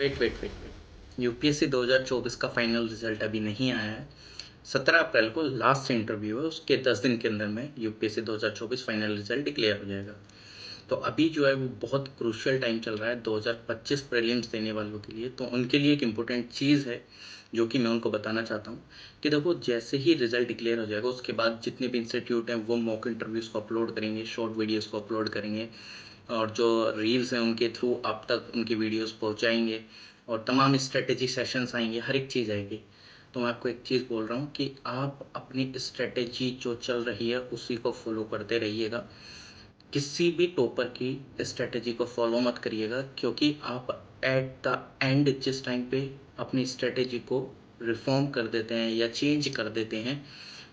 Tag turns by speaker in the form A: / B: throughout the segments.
A: Wait UPSC 2024 का final result अभी नहीं आया है। 17 अप्रैल को लास्ट इंटरव्यू है, उसके 10 दिन के अंदर में यूपीएससी 2024 फाइनल रिजल्ट डिक्लेयर हो जाएगा। तो अभी जो है वो बहुत क्रूशियल टाइम चल रहा है 2025 प्रीलिम्स देने वालों के लिए। तो उनके लिए एक इम्पोर्टेंट चीज़ है जो कि मैं उनको बताना चाहता हूँ कि देखो, जैसे ही रिजल्ट डिक्लेयर हो जाएगा उसके बाद जितने भी इंस्टीट्यूट हैं वो मॉक इंटरव्यूज़ को अपलोड करेंगे, शॉर्ट वीडियोज़ को अपलोड करेंगे और जो रील्स हैं उनके थ्रू आप तक उनकी वीडियोस पहुंचाएंगे और तमाम स्ट्रेटेजी सेशंस आएंगे, हर एक चीज़ आएगी। तो मैं आपको एक चीज़ बोल रहा हूँ कि आप अपनी स्ट्रेटेजी जो चल रही है उसी को फॉलो करते रहिएगा। किसी भी टॉपर की स्ट्रेटेजी को फॉलो मत करिएगा, क्योंकि आप एट द एंड जिस टाइम पे अपनी स्ट्रेटेजी को रिफॉर्म कर देते हैं या चेंज कर देते हैं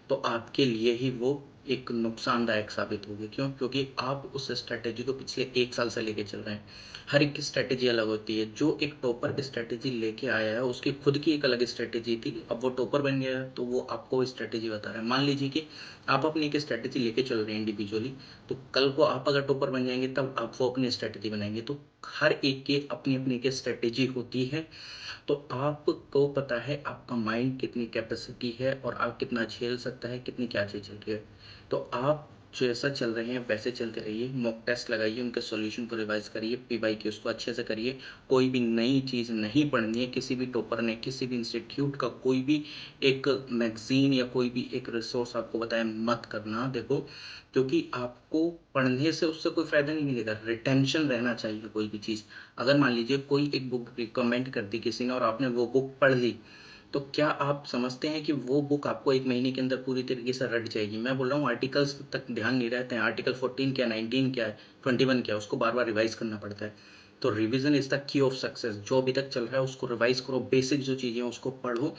A: तो आपके लिए ही वो एक नुकसानदायक साबित होगी। क्यों? क्योंकि आप उस स्ट्रेटेजी को पिछले 1 साल से लेके चल रहे हैं। हर एक की स्ट्रेटेजी अलग होती है। जो एक टॉपर स्ट्रेटेजी लेके आया है उसकी खुद की एक अलग स्ट्रेटेजी थी, अब वो टॉपर बन गया है तो वो आपको स्ट्रेटेजी बता रहा है। मान लीजिए कि आप अपनी एक स्ट्रेटेजी लेके चल रहे हैं इंडिविजुअली, तो कल को आप अगर टॉपर बन जाएंगे तब आप वो अपनी स्ट्रेटेजी बनाएंगे। तो हर एक की अपनी अपनी एक स्ट्रेटेजी होती है। तो आपको पता है आपका माइंड कितनी कैपेसिटी है और आप कितना झेल सकता है, कितनी क्या चीज़ चल रही है। तो आप जैसा चल रहे हैं वैसे चलते रहिए, मॉक टेस्ट लगाइए, उनके सॉल्यूशन को रिवाइज करिए, पीवाई की उसको अच्छे से करिए। कोई भी नई चीज़ नहीं पढ़नी है। किसी भी टॉपर ने, किसी भी इंस्टीट्यूट का कोई भी एक मैगजीन या कोई भी एक रिसोर्स आपको बताया मत करना। देखो, क्योंकि आपको पढ़ने से उससे कोई फ़ायदा नहीं मिलेगा, रिटेंशन रहना चाहिए कोई भी चीज़। अगर मान लीजिए कोई एक बुक रिकमेंड कर दी किसी ने और आपने वो बुक पढ़ ली, तो क्या आप समझते हैं कि वो बुक आपको 1 महीने के अंदर पूरी तरीके से रट जाएगी? मैं बोल रहा हूँ आर्टिकल्स तक ध्यान नहीं रहते हैं। आर्टिकल 14 क्या, 19 क्या है, 21 क्या है, उसको बार-बार रिवाइज़ करना पड़ता है। तो revision is the key of success. जो अभी तक चल रहा है उसको रिवाइज़ करो, बेसिक जो चीज़ें हैं उसको पढ़ो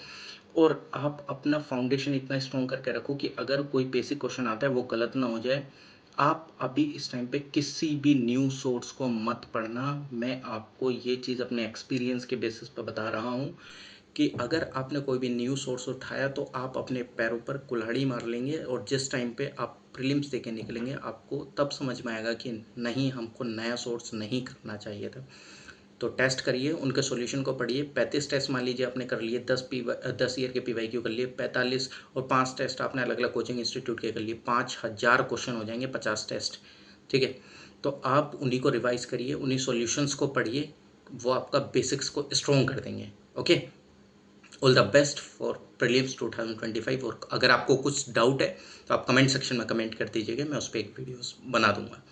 A: और आप अपना फाउंडेशन इतना स्ट्रॉन्ग करके रखो कि अगर कोई बेसिक क्वेश्चन आता है वो गलत ना हो जाए। आप अभी इस टाइम पे किसी भी न्यूज़ सोर्स को मत पढ़ना। मैं आपको ये चीज़ अपने एक्सपीरियंस के बेसिस पे बता रहा हूँ कि अगर आपने कोई भी न्यूज़ सोर्स उठाया तो आप अपने पैरों पर कुल्हाड़ी मार लेंगे और जिस टाइम पे आप प्रीलिम्स दे के निकलेंगे आपको तब समझ में आएगा कि नहीं, हमको नया सोर्स नहीं करना चाहिए था। तो टेस्ट करिए, उनके सॉल्यूशन को पढ़िए। 35 टेस्ट मान लीजिए आपने कर लिए, 10 ईयर के पीवाईक्यू कर लिए 45 और 5 टेस्ट आपने अलग अलग कोचिंग इंस्टीट्यूट के कर लिए, 5000 क्वेश्चन हो जाएंगे 50 टेस्ट। ठीक है, तो आप उन्हीं को रिवाइज करिए, उन्हीं सॉल्यूशंस को पढ़िए, वो आपका बेसिक्स को स्ट्रॉन्ग कर देंगे। Okay, all the best for prelims 2025। और अगर आपको कुछ डाउट है तो आप कमेंट सेक्शन में कमेंट कर दीजिएगा, मैं उस पर एक वीडियोस बना दूंगा।